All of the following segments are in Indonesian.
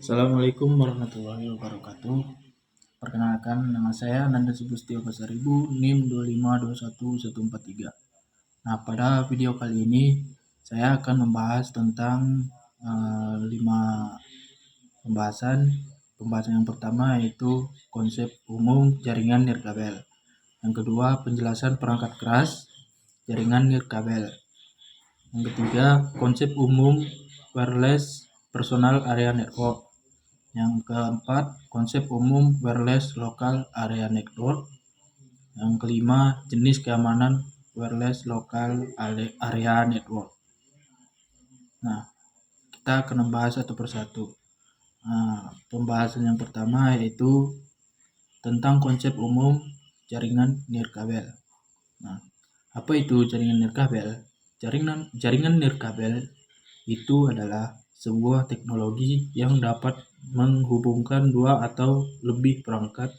Assalamualaikum warahmatullahi wabarakatuh. Perkenalkan, nama saya Nanda Subustio Pasaribu, NIM 2521143. Nah, pada video kali ini saya akan membahas tentang 5 pembahasan. Pembahasan yang pertama yaitu konsep umum jaringan nirkabel. Yang kedua, penjelasan perangkat keras jaringan nirkabel. Yang ketiga, konsep umum wireless personal area network. Yang keempat, konsep umum wireless local area network. Yang kelima, jenis keamanan wireless local area network. Nah, kita akan membahas satu persatu. Pembahasan yang pertama yaitu tentang konsep umum jaringan nirkabel. Nah, apa itu jaringan nirkabel? Jaringan nirkabel itu adalah sebuah teknologi yang dapat menghubungkan dua atau lebih perangkat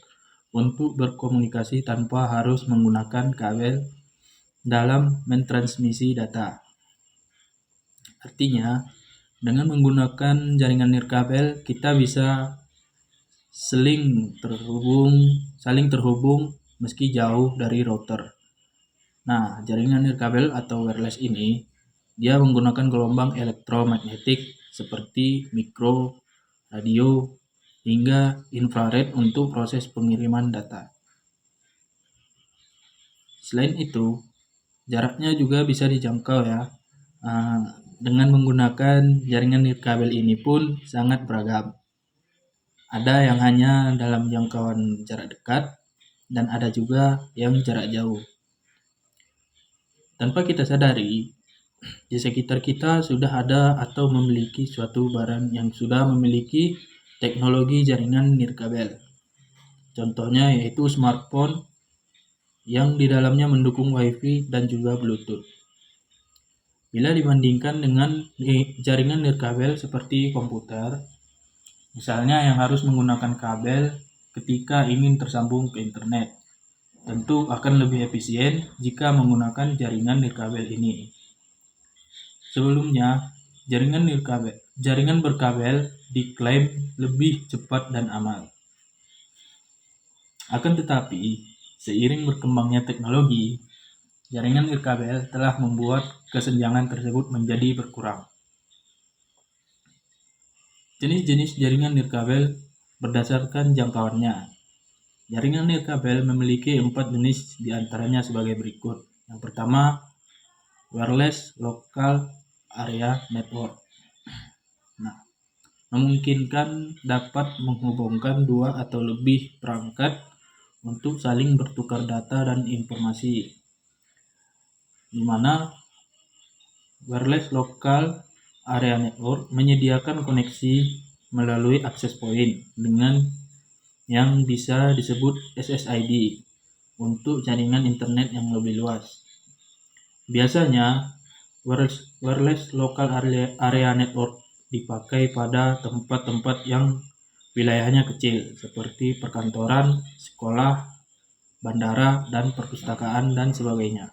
untuk berkomunikasi tanpa harus menggunakan kabel dalam mentransmisi data. Artinya, dengan menggunakan jaringan nirkabel, kita bisa saling terhubung meski jauh dari router. Nah, jaringan nirkabel atau wireless ini dia menggunakan gelombang elektromagnetik seperti mikro, radio, hingga infrared untuk proses pengiriman data. Selain itu, jaraknya juga bisa dijangkau ya. Dengan menggunakan jaringan nirkabel ini pun sangat beragam. Ada yang hanya dalam jangkauan jarak dekat dan ada juga yang jarak jauh. Tanpa kita sadari, di sekitar kita sudah ada atau memiliki suatu barang yang sudah memiliki teknologi jaringan nirkabel. Contohnya yaitu smartphone yang di dalamnya mendukung WiFi dan juga Bluetooth. Bila dibandingkan dengan jaringan nirkabel seperti komputer, misalnya yang harus menggunakan kabel ketika ingin tersambung ke internet, tentu akan lebih efisien jika menggunakan jaringan nirkabel ini. Sebelumnya, jaringan berkabel diklaim lebih cepat dan aman. Akan tetapi, seiring berkembangnya teknologi, jaringan nirkabel telah membuat kesenjangan tersebut menjadi berkurang. Jenis-jenis jaringan nirkabel berdasarkan jangkauannya. Jaringan nirkabel memiliki 4 jenis diantaranya sebagai berikut. Yang pertama, wireless local area network. Nah, memungkinkan dapat menghubungkan dua atau lebih perangkat untuk saling bertukar data dan informasi, di mana wireless local area network menyediakan koneksi melalui access point dengan yang bisa disebut SSID untuk jaringan internet yang lebih luas. Biasanya, wireless local area network dipakai pada tempat-tempat yang wilayahnya kecil, seperti perkantoran, sekolah, bandara, dan perpustakaan, dan sebagainya.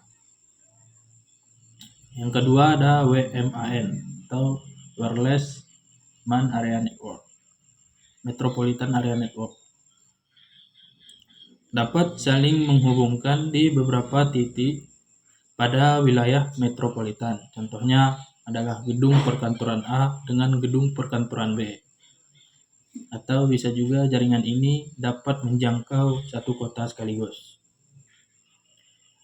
Yang kedua ada WMAN atau Wireless Man Area Network, Metropolitan Area Network. Dapat saling menghubungkan di beberapa titik pada wilayah metropolitan. Contohnya adalah gedung perkantoran A dengan gedung perkantoran B. Atau bisa juga jaringan ini dapat menjangkau satu kota sekaligus.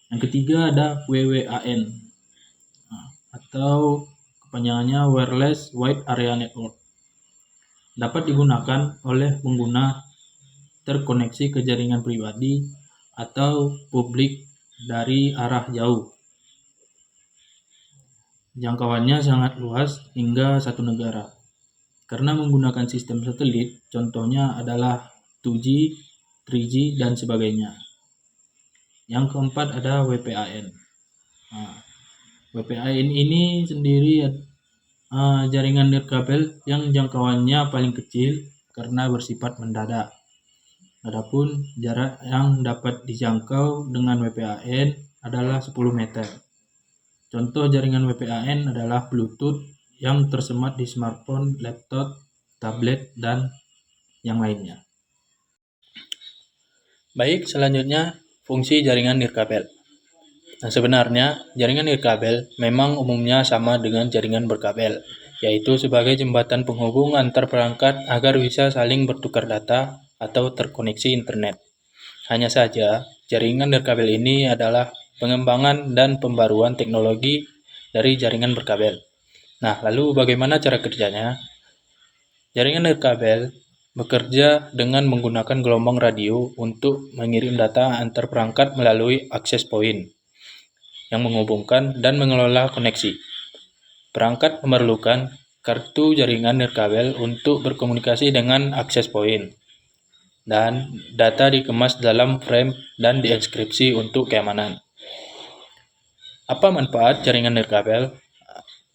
Yang ketiga ada WWAN atau kepanjangannya Wireless Wide Area Network. Dapat digunakan oleh pengguna terkoneksi ke jaringan pribadi atau publik dari arah jauh. Jangkauannya sangat luas hingga satu negara. Karena menggunakan sistem satelit, contohnya adalah 2G, 3G, dan sebagainya. Yang keempat ada WPAN. WPAN ini sendiri jaringan nirkabel yang jangkauannya paling kecil karena bersifat mendadak. Adapun jarak yang dapat dijangkau dengan WPAN adalah 10 meter. Contoh jaringan WPAN adalah Bluetooth yang tersemat di smartphone, laptop, tablet, dan yang lainnya. Baik, selanjutnya fungsi jaringan nirkabel. Nah, sebenarnya jaringan nirkabel memang umumnya sama dengan jaringan berkabel, yaitu sebagai jembatan penghubung antar perangkat agar bisa saling bertukar data atau terkoneksi internet. Hanya saja, jaringan nirkabel ini adalah pengembangan dan pembaruan teknologi dari jaringan berkabel. Nah, lalu bagaimana cara kerjanya? Jaringan nirkabel bekerja dengan menggunakan gelombang radio untuk mengirim data antar perangkat melalui access point yang menghubungkan dan mengelola koneksi. Perangkat memerlukan kartu jaringan nirkabel untuk berkomunikasi dengan access point, dan data dikemas dalam frame dan dienkripsi untuk keamanan. Apa manfaat jaringan nirkabel?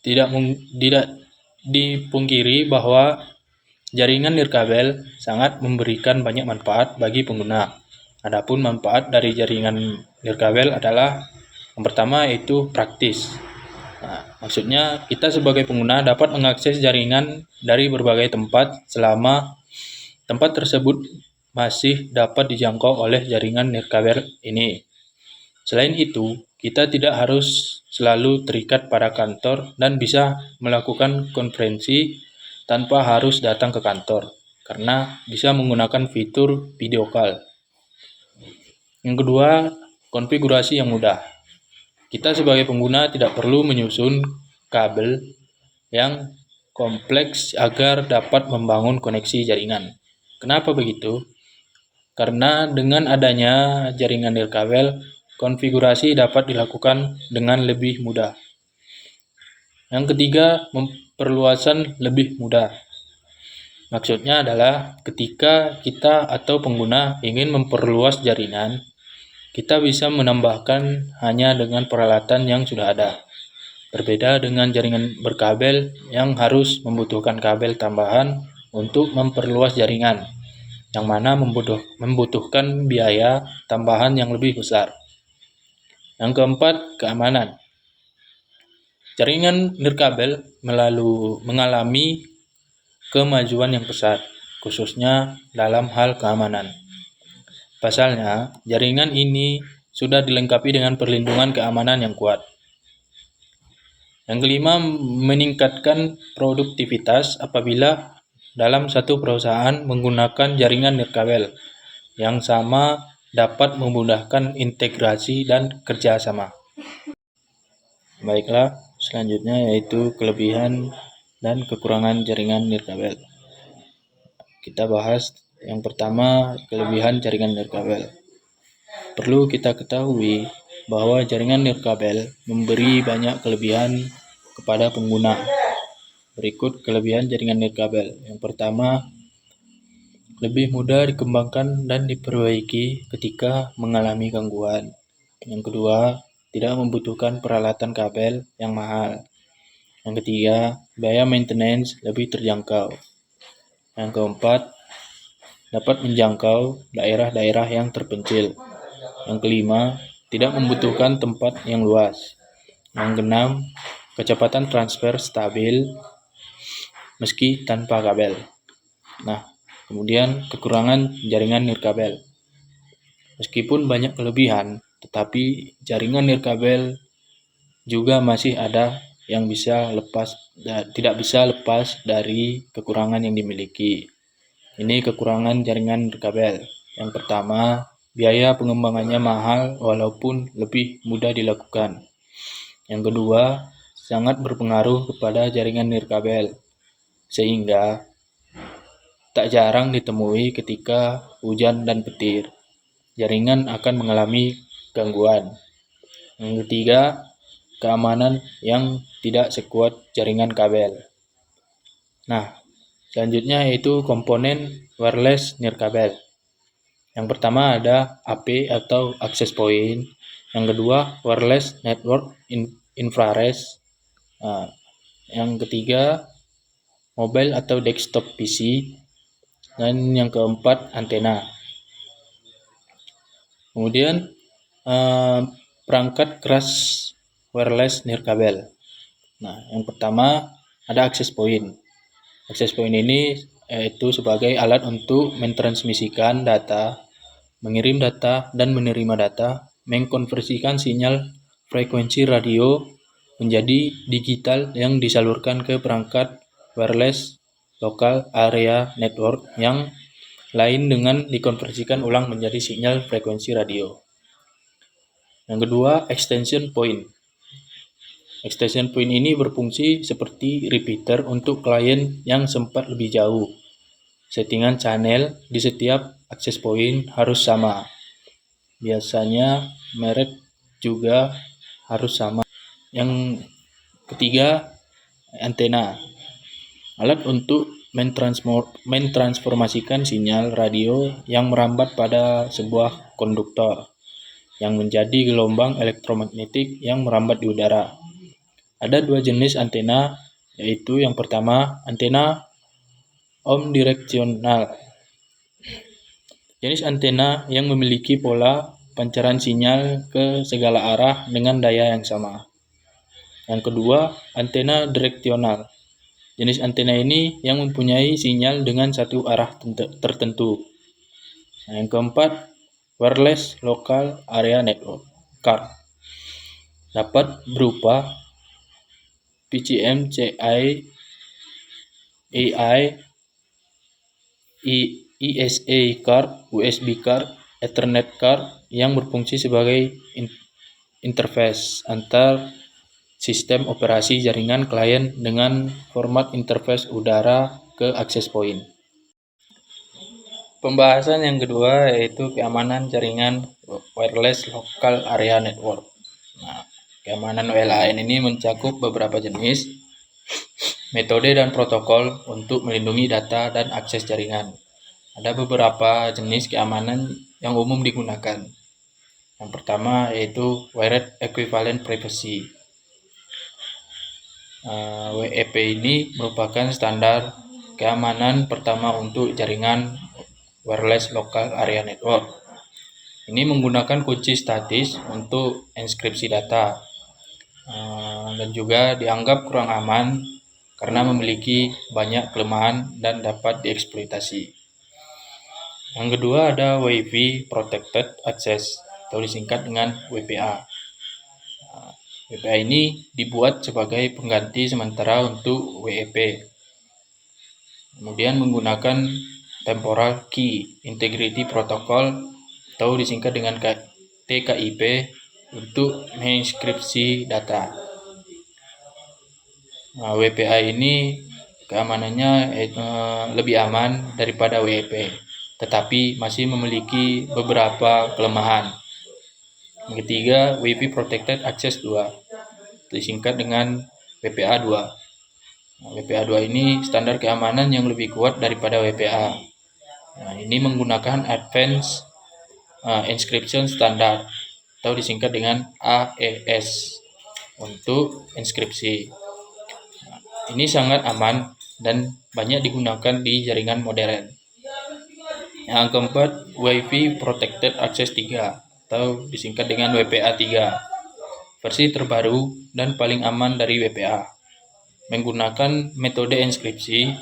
Tidak dipungkiri bahwa jaringan nirkabel sangat memberikan banyak manfaat bagi pengguna. Adapun manfaat dari jaringan nirkabel adalah yang pertama yaitu praktis. Nah, maksudnya kita sebagai pengguna dapat mengakses jaringan dari berbagai tempat selama tempat tersebut masih dapat dijangkau oleh jaringan nirkabel ini. Selain itu, kita tidak harus selalu terikat pada kantor dan bisa melakukan konferensi tanpa harus datang ke kantor, karena bisa menggunakan fitur video call. Yang kedua, konfigurasi yang mudah. Kita sebagai pengguna tidak perlu menyusun kabel yang kompleks agar dapat membangun koneksi jaringan. Kenapa begitu? Karena dengan adanya jaringan nirkabel, konfigurasi dapat dilakukan dengan lebih mudah. Yang ketiga, perluasan lebih mudah. Maksudnya adalah ketika kita atau pengguna ingin memperluas jaringan, kita bisa menambahkan hanya dengan peralatan yang sudah ada. Berbeda dengan jaringan berkabel yang harus membutuhkan kabel tambahan untuk memperluas jaringan, yang mana membutuhkan biaya tambahan yang lebih besar. Yang keempat, keamanan. Jaringan nirkabel mengalami kemajuan yang pesat, khususnya dalam hal keamanan. Pasalnya, jaringan ini sudah dilengkapi dengan perlindungan keamanan yang kuat. Yang kelima, meningkatkan produktivitas apabila dalam satu perusahaan menggunakan jaringan nirkabel yang sama dapat memudahkan integrasi dan kerjasama. Baiklah, selanjutnya yaitu kelebihan dan kekurangan jaringan nirkabel. Kita bahas yang pertama, kelebihan jaringan nirkabel. Perlu kita ketahui bahwa jaringan nirkabel memberi banyak kelebihan kepada pengguna. Berikut kelebihan jaringan nirkabel. Yang pertama, lebih mudah dikembangkan dan diperbaiki ketika mengalami gangguan. Yang kedua, tidak membutuhkan peralatan kabel yang mahal. Yang ketiga, biaya maintenance lebih terjangkau. Yang keempat, dapat menjangkau daerah-daerah yang terpencil. Yang kelima, tidak membutuhkan tempat yang luas. Yang keenam, kecepatan transfer stabil meski tanpa kabel. Nah, kemudian kekurangan jaringan nirkabel. Meskipun banyak kelebihan, tetapi jaringan nirkabel juga masih ada yang tidak bisa lepas dari kekurangan yang dimiliki. Ini kekurangan jaringan nirkabel. Yang pertama, biaya pengembangannya mahal walaupun lebih mudah dilakukan. Yang kedua, sangat berpengaruh kepada jaringan nirkabel, sehingga tak jarang ditemui ketika hujan dan petir. Jaringan akan mengalami gangguan. Yang ketiga, keamanan yang tidak sekuat jaringan kabel. Nah, selanjutnya yaitu komponen wireless nirkabel. Yang pertama ada AP atau access point. Yang kedua, wireless network infrared. Nah, yang ketiga, mobile atau desktop PC. Dan yang keempat, antena. Kemudian perangkat keras wireless nirkabel. Nah, yang pertama ada access point. Access point ini yaitu sebagai alat untuk mentransmisikan data, mengirim data dan menerima data, mengkonversikan sinyal frekuensi radio menjadi digital yang disalurkan ke perangkat wireless local area network yang lain dengan dikonversikan ulang menjadi sinyal frekuensi radio. Yang kedua, extension point. Extension point ini berfungsi seperti repeater untuk klien yang sempat lebih jauh. Settingan channel di setiap access point harus sama. Biasanya merek juga harus sama. Yang ketiga, antena. Alat untuk mentransformasikan sinyal radio yang merambat pada sebuah konduktor yang menjadi gelombang elektromagnetik yang merambat di udara. Ada dua jenis antena, yaitu yang pertama, antena omnidirectional. Jenis antena yang memiliki pola pancaran sinyal ke segala arah dengan daya yang sama. Yang kedua, antena direksional. Jenis antena ini yang mempunyai sinyal dengan satu arah tertentu. Yang keempat, wireless local area network (CARN). Dapat berupa PCM, CI, AI, ESA card, USB card, Ethernet card yang berfungsi sebagai interface antar sistem operasi jaringan klien dengan format interface udara ke access point. Pembahasan yang kedua yaitu keamanan jaringan wireless local area network. Nah, keamanan WLAN ini mencakup beberapa jenis, metode dan protokol untuk melindungi data dan akses jaringan. Ada beberapa jenis keamanan yang umum digunakan. Yang pertama yaitu Wired Equivalent Privacy. WEP ini merupakan standar keamanan pertama untuk jaringan wireless local area network. Ini menggunakan kunci statis untuk enskripsi data dan juga dianggap kurang aman karena memiliki banyak kelemahan dan dapat dieksploitasi. Yang kedua ada Wi-Fi Protected Access atau disingkat dengan WPA. WPA ini dibuat sebagai pengganti sementara untuk WEP. Kemudian menggunakan Temporal Key Integrity Protocol atau disingkat dengan TKIP untuk menginskripsi data. WPA ini keamanannya lebih aman daripada WEP, tetapi masih memiliki beberapa kelemahan. Yang ketiga, Wi-Fi Protected Access 2, disingkat dengan WPA 2. WPA 2 ini standar keamanan yang lebih kuat daripada WPA. Ini menggunakan Advanced Encryption Standard atau disingkat dengan AES untuk enskripsi. Ini sangat aman dan banyak digunakan di jaringan modern. Yang keempat, Wi-Fi Protected Access 3 atau disingkat dengan WPA 3. Versi terbaru dan paling aman dari WPA. Menggunakan metode enskripsi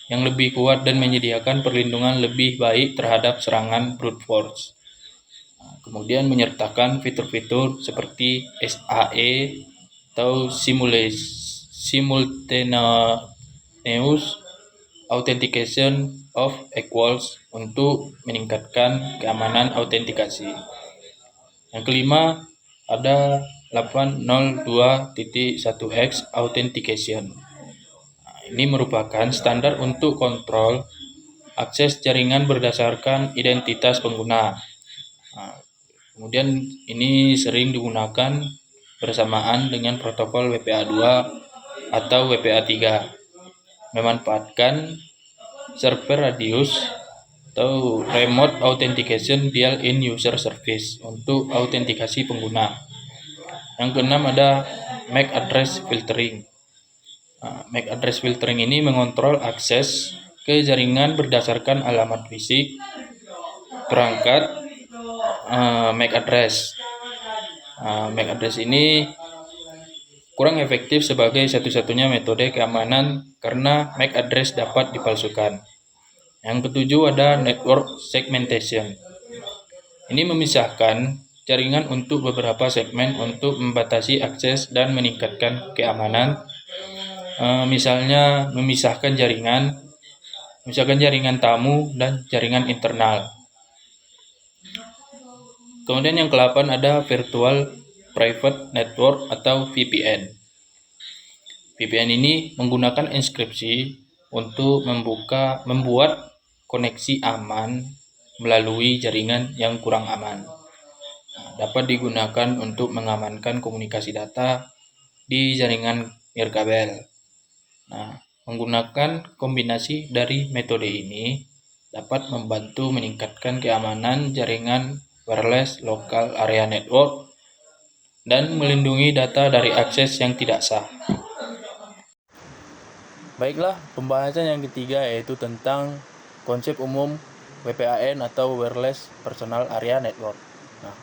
yang lebih kuat dan menyediakan perlindungan lebih baik terhadap serangan brute force. Kemudian menyertakan fitur-fitur seperti SAE atau Simultaneous Authentication of Equals untuk meningkatkan keamanan autentikasi. Yang kelima ada 802.1x Authentication. Ini merupakan standar untuk kontrol akses jaringan berdasarkan identitas pengguna. Kemudian ini sering digunakan bersamaan dengan protokol WPA 2 atau WPA 3. Memanfaatkan server radius atau remote authentication dial-in user service untuk autentikasi pengguna. Yang keenam ada MAC address filtering. MAC address filtering ini mengontrol akses ke jaringan berdasarkan alamat fisik perangkat MAC address. MAC address ini kurang efektif sebagai satu-satunya metode keamanan karena MAC address dapat dipalsukan. Yang ketujuh ada network segmentation. Ini memisahkan jaringan untuk beberapa segmen untuk membatasi akses dan meningkatkan keamanan. Misalnya misalkan jaringan tamu dan jaringan internal. Kemudian yang ke-8 ada virtual private network atau VPN. VPN ini menggunakan inskripsi untuk membuat koneksi aman melalui jaringan yang kurang aman. Dapat digunakan untuk mengamankan komunikasi data di jaringan nirkabel. Menggunakan kombinasi dari metode ini dapat membantu meningkatkan keamanan jaringan wireless local area network dan melindungi data dari akses yang tidak sah. Baiklah, pembahasan yang ketiga yaitu tentang konsep umum WPAN atau Wireless Personal Area Network.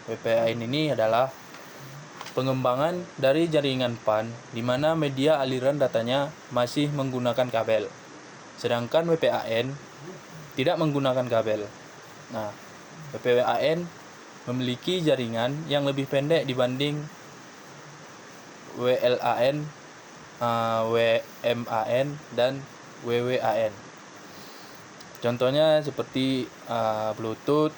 WPAN ini adalah pengembangan dari jaringan PAN di mana media aliran datanya masih menggunakan kabel. Sedangkan WPAN tidak menggunakan kabel. WPAN memiliki jaringan yang lebih pendek dibanding WLAN, WMAN, dan WWAN. Contohnya seperti Bluetooth,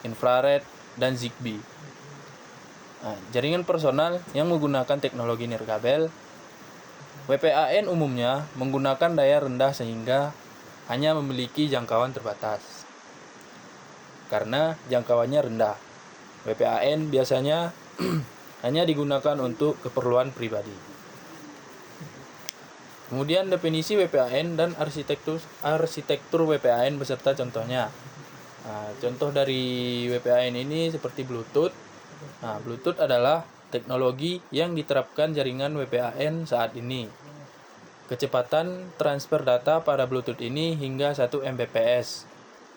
infrared, dan Zigbee. Jaringan personal yang menggunakan teknologi nirkabel, WPAN umumnya menggunakan daya rendah sehingga hanya memiliki jangkauan terbatas. Karena jangkauannya rendah, WPAN biasanya hanya digunakan untuk keperluan pribadi. Kemudian definisi WPAN dan arsitektur WPAN beserta contohnya. Contoh dari WPAN ini seperti Bluetooth. Bluetooth adalah teknologi yang diterapkan jaringan WPAN saat ini. Kecepatan transfer data pada Bluetooth ini hingga 1 Mbps,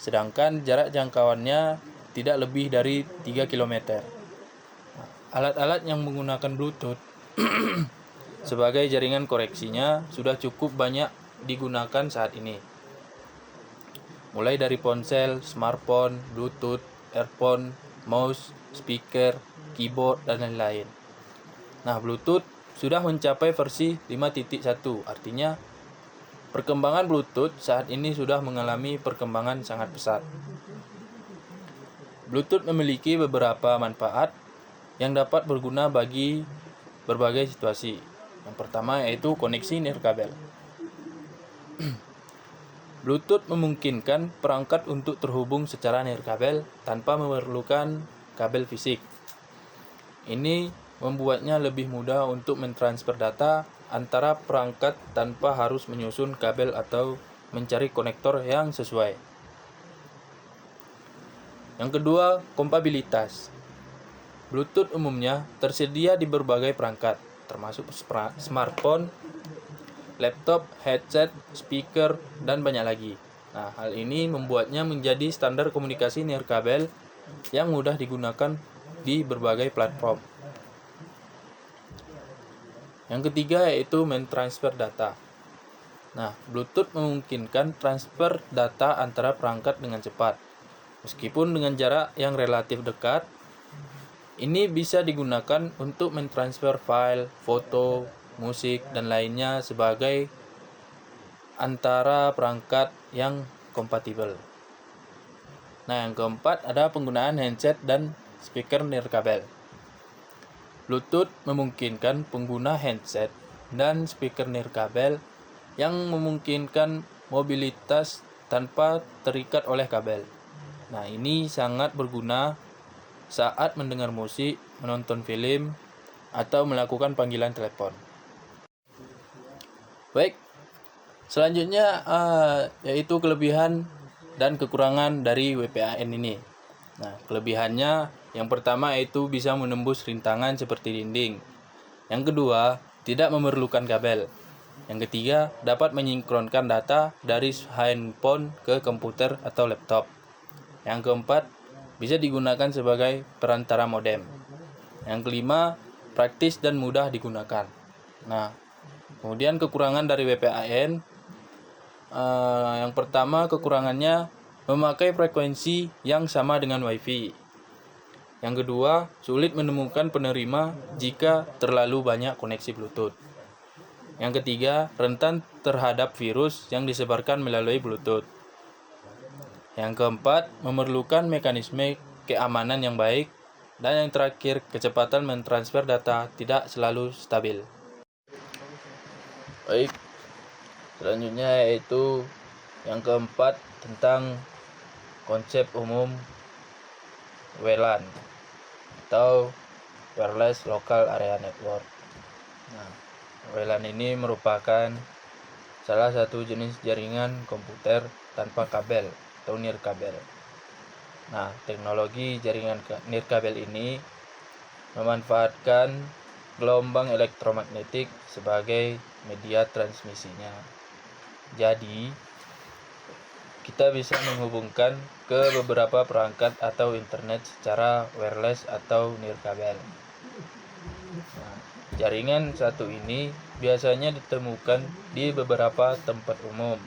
sedangkan jarak jangkauannya tidak lebih dari 3 km. Alat-alat yang menggunakan Bluetooth sebagai jaringan koneksinya sudah cukup banyak digunakan saat ini. Mulai dari ponsel, smartphone, Bluetooth, earphone, mouse, speaker, keyboard, dan lain-lain. Bluetooth sudah mencapai versi 5.1, artinya perkembangan Bluetooth saat ini sudah mengalami perkembangan sangat pesat. Bluetooth memiliki beberapa manfaat yang dapat berguna bagi berbagai situasi. Yang pertama yaitu koneksi nirkabel. Bluetooth memungkinkan perangkat untuk terhubung secara nirkabel tanpa memerlukan kabel fisik. Ini membuatnya lebih mudah untuk mentransfer data antara perangkat tanpa harus menyusun kabel atau mencari konektor yang sesuai. Yang kedua, kompatibilitas. Bluetooth umumnya tersedia di berbagai perangkat, termasuk smartphone, laptop, headset, speaker, dan banyak lagi. Hal ini membuatnya menjadi standar komunikasi nirkabel yang mudah digunakan di berbagai platform. Yang ketiga yaitu mentransfer data. Bluetooth memungkinkan transfer data antara perangkat dengan cepat. Meskipun dengan jarak yang relatif dekat, ini bisa digunakan untuk mentransfer file, foto, musik, dan lainnya sebagai antara perangkat yang kompatibel. Yang keempat ada penggunaan handset dan speaker nirkabel. Bluetooth memungkinkan pengguna handset dan speaker nirkabel yang memungkinkan mobilitas tanpa terikat oleh kabel. Ini sangat berguna saat mendengar musik, menonton film, atau melakukan panggilan telepon. Baik, selanjutnya yaitu kelebihan dan kekurangan dari WPAN ini. Kelebihannya yang pertama yaitu bisa menembus rintangan seperti dinding. Yang kedua, tidak memerlukan kabel. Yang ketiga, dapat menyinkronkan data dari handphone ke komputer atau laptop. Yang keempat, bisa digunakan sebagai perantara modem. Yang kelima, praktis dan mudah digunakan. Kemudian kekurangan dari WPAN Yang pertama, kekurangannya memakai frekuensi yang sama dengan WiFi. Yang kedua, sulit menemukan penerima jika terlalu banyak koneksi Bluetooth. Yang ketiga, rentan terhadap virus yang disebarkan melalui Bluetooth. Yang keempat, memerlukan mekanisme keamanan yang baik. Dan yang terakhir, kecepatan mentransfer data tidak selalu stabil. Baik, selanjutnya yaitu yang keempat tentang konsep umum WLAN atau Wireless Local Area Network. Nah, WLAN ini merupakan salah satu jenis jaringan komputer tanpa kabel atau nirkabel. Nah, teknologi jaringan nirkabel ini memanfaatkan gelombang elektromagnetik sebagai media transmisinya. Jadi, kita bisa menghubungkan ke beberapa perangkat atau internet secara wireless atau nirkabel. Nah, jaringan satu ini biasanya ditemukan di beberapa tempat umum,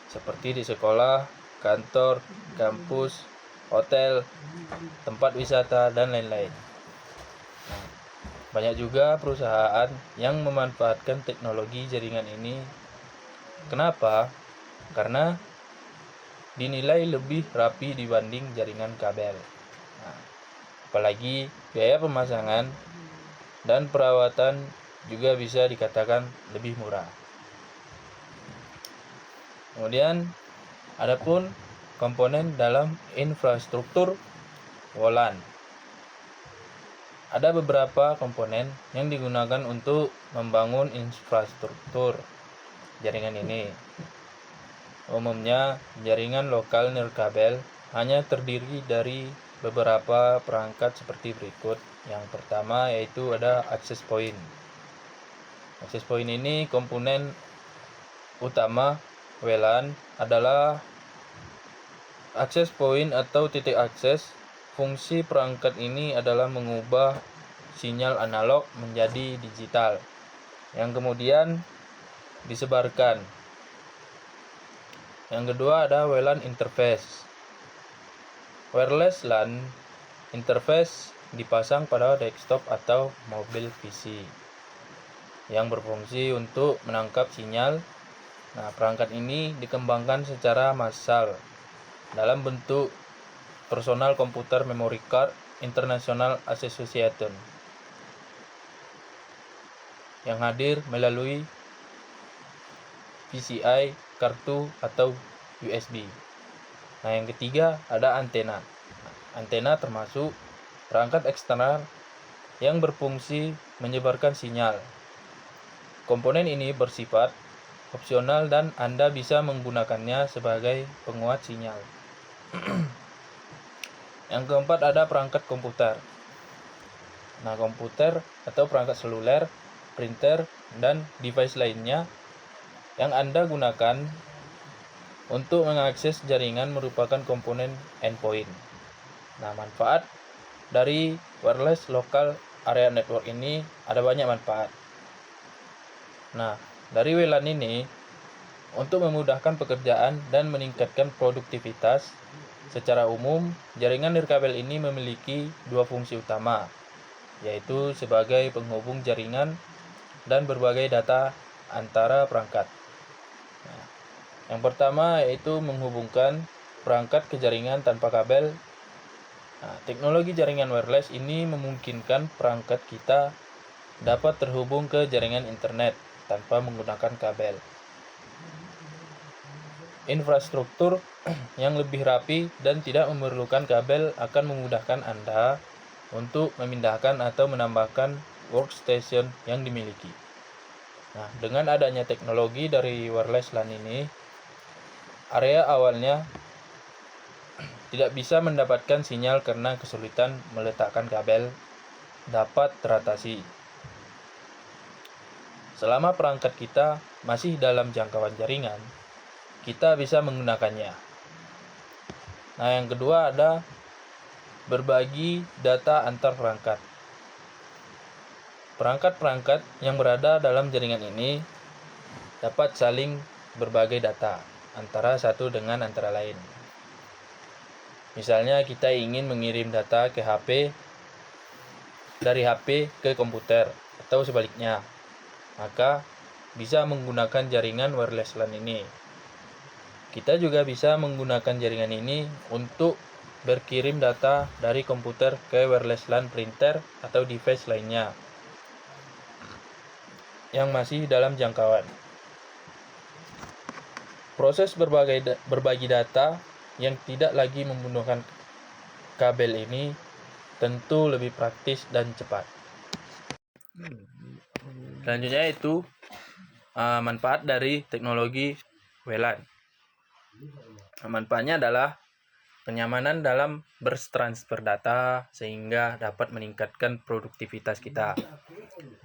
seperti di sekolah, kantor, kampus, hotel, tempat wisata, dan lain-lain. Nah, banyak juga perusahaan yang memanfaatkan teknologi jaringan ini. Kenapa? Karena dinilai lebih rapi dibanding jaringan kabel. Nah, apalagi biaya pemasangan dan perawatan juga bisa dikatakan lebih murah. Kemudian, adapun komponen dalam infrastruktur WLAN. Ada beberapa komponen yang digunakan untuk membangun infrastruktur jaringan ini. Umumnya, jaringan lokal nirkabel hanya terdiri dari beberapa perangkat seperti berikut. Yang pertama yaitu ada access point. Access point ini komponen utama WLAN adalah access point atau titik akses. Fungsi perangkat ini adalah mengubah sinyal analog menjadi digital yang kemudian disebarkan. Yang kedua ada WLAN interface. Wireless LAN interface dipasang pada desktop atau mobil PC yang berfungsi untuk menangkap sinyal. Nah, perangkat ini dikembangkan secara massal dalam bentuk Personal Computer Memory Card International Association yang hadir melalui PCI, kartu, atau USB. Nah, yang ketiga ada antena. Antena termasuk perangkat eksternal yang berfungsi menyebarkan sinyal. Komponen ini bersifat opsional dan Anda bisa menggunakannya sebagai penguat sinyal. Yang keempat ada perangkat komputer. Nah, komputer atau perangkat seluler, printer, dan device lainnya yang Anda gunakan untuk mengakses jaringan merupakan komponen endpoint. Nah, manfaat dari wireless local area network ini ada banyak manfaat. Nah, dari WLAN ini untuk memudahkan pekerjaan dan meningkatkan produktivitas, secara umum jaringan nirkabel ini memiliki dua fungsi utama, yaitu sebagai penghubung jaringan dan berbagai data antara perangkat. Nah, yang pertama yaitu menghubungkan perangkat ke jaringan tanpa kabel. Nah, teknologi jaringan wireless ini memungkinkan perangkat kita dapat terhubung ke jaringan internet tanpa menggunakan kabel. Infrastruktur yang lebih rapi dan tidak memerlukan kabel akan memudahkan Anda untuk memindahkan atau menambahkan workstation yang dimiliki. Nah, dengan adanya teknologi dari wireless LAN ini, area awalnya tidak bisa mendapatkan sinyal karena kesulitan meletakkan kabel dapat teratasi. Selama perangkat kita masih dalam jangkauan jaringan, kita bisa menggunakannya. Nah, yang kedua ada berbagi data antar perangkat. Perangkat-perangkat yang berada dalam jaringan ini dapat saling berbagi data. antara satu dengan antara lain. Misalnya kita ingin mengirim data ke HP dari HP ke komputer atau sebaliknya, maka bisa menggunakan jaringan wireless LAN ini. Kita juga bisa menggunakan jaringan ini untuk berkirim data dari komputer ke wireless LAN printer atau device lainnya yang masih dalam jangkauan. Proses berbagi data yang tidak lagi menggunakan kabel ini tentu lebih praktis dan cepat. Selanjutnya itu manfaat dari teknologi WLAN. Manfaatnya adalah kenyamanan dalam bertransfer data sehingga dapat meningkatkan produktivitas kita.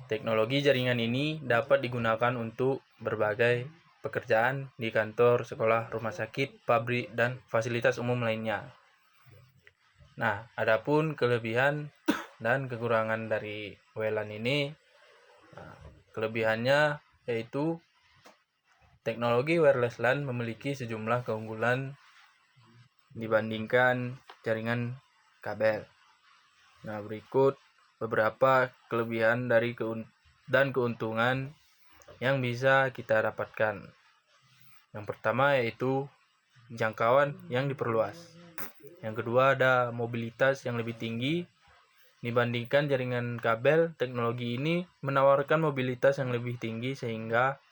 Teknologi jaringan ini dapat digunakan untuk berbagai pekerjaan di kantor, sekolah, rumah sakit, pabrik, dan fasilitas umum lainnya. Nah, adapun kelebihan dan kekurangan dari WLAN ini, kelebihannya yaitu teknologi wireless LAN memiliki sejumlah keunggulan dibandingkan jaringan kabel. Nah, berikut beberapa kelebihan dan keuntungan yang bisa kita dapatkan. Yang pertama yaitu jangkauan yang diperluas. Yang kedua ada mobilitas yang lebih tinggi. Dibandingkan jaringan kabel, teknologi ini menawarkan mobilitas yang lebih tinggi sehingga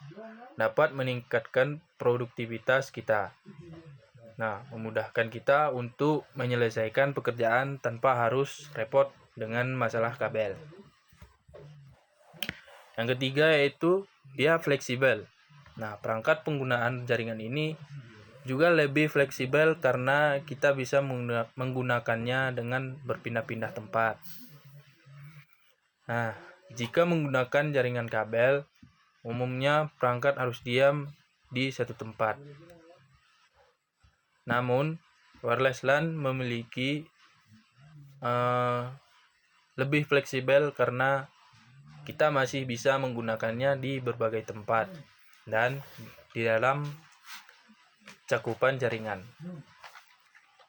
dapat meningkatkan produktivitas kita. Nah, memudahkan kita untuk menyelesaikan pekerjaan tanpa harus repot dengan masalah kabel. Yang ketiga yaitu dia fleksibel. Nah, perangkat penggunaan jaringan ini juga lebih fleksibel karena kita bisa menggunakannya dengan berpindah-pindah tempat. Nah, jika menggunakan jaringan kabel, umumnya perangkat harus diam di satu tempat. Namun, wireless LAN memiliki lebih fleksibel karena kita masih bisa menggunakannya di berbagai tempat dan di dalam cakupan jaringan.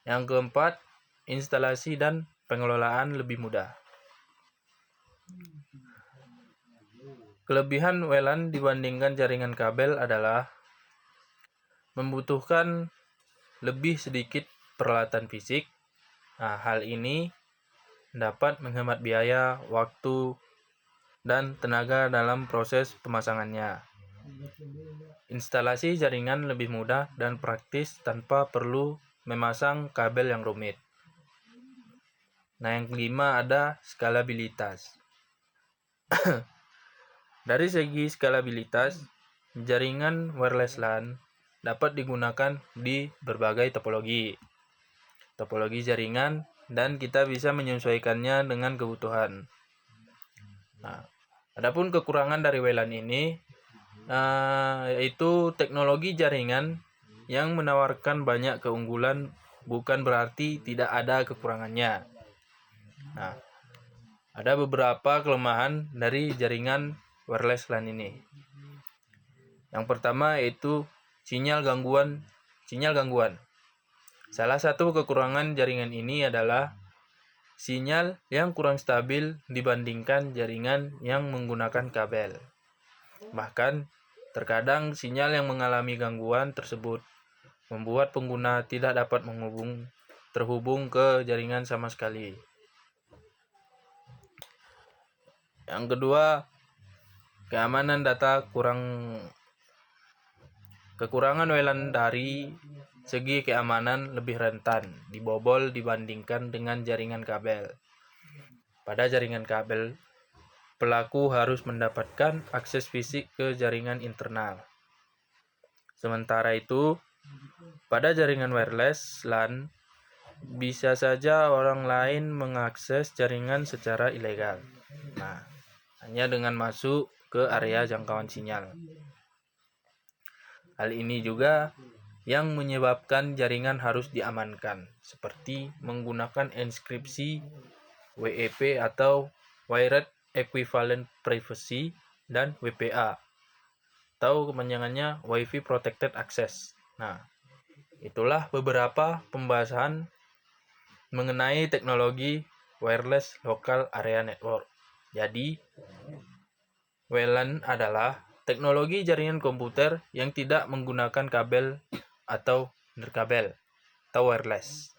Yang keempat, instalasi dan pengelolaan lebih mudah. Kelebihan WLAN dibandingkan jaringan kabel adalah membutuhkan lebih sedikit peralatan fisik. Nah, hal ini dapat menghemat biaya, waktu, dan tenaga dalam proses pemasangannya. Instalasi jaringan lebih mudah dan praktis tanpa perlu memasang kabel yang rumit. Nah, yang kelima ada skalabilitas. Dari segi skalabilitas, jaringan wireless LAN dapat digunakan di berbagai topologi jaringan, dan kita bisa menyesuaikannya dengan kebutuhan. Nah, adapun kekurangan dari WLAN ini yaitu teknologi jaringan yang menawarkan banyak keunggulan bukan berarti tidak ada kekurangannya. Nah, ada beberapa kelemahan dari jaringan wireless LAN ini. Yang pertama yaitu sinyal gangguan. Salah satu kekurangan jaringan ini adalah sinyal yang kurang stabil dibandingkan jaringan yang menggunakan kabel. Bahkan, terkadang sinyal yang mengalami gangguan tersebut membuat pengguna tidak dapat terhubung ke jaringan sama sekali. Yang kedua, keamanan data kekurangan WLAN dari segi keamanan lebih rentan dibobol dibandingkan dengan jaringan kabel. Pada jaringan kabel, pelaku harus mendapatkan akses fisik ke jaringan internal. Sementara itu, pada jaringan wireless LAN, bisa saja orang lain mengakses jaringan secara ilegal. Nah, hanya dengan masuk ke area jangkauan sinyal. Hal ini juga yang menyebabkan jaringan harus diamankan, seperti menggunakan enkripsi WEP atau Wired Equivalent Privacy dan WPA, atau kepanjangannya Wi-Fi Protected Access. Nah, itulah beberapa pembahasan mengenai teknologi wireless local area network. Jadi, WLAN adalah teknologi jaringan komputer yang tidak menggunakan kabel atau nirkabel atau wireless.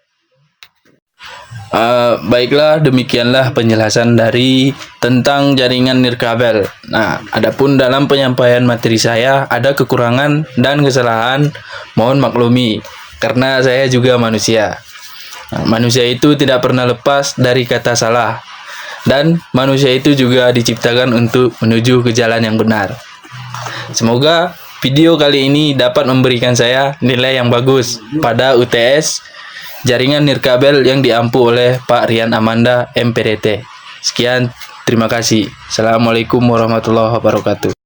Baiklah, demikianlah penjelasan dari tentang jaringan nirkabel. Nah, adapun dalam penyampaian materi saya ada kekurangan dan kesalahan, mohon maklumi karena saya juga manusia. Nah, manusia itu tidak pernah lepas dari kata salah, dan manusia itu juga diciptakan untuk menuju ke jalan yang benar. Semoga video kali ini dapat memberikan saya nilai yang bagus pada UTS jaringan nirkabel yang diampu oleh Pak Rian Amanda MPDT. Sekian, terima kasih. Assalamualaikum warahmatullahi wabarakatuh.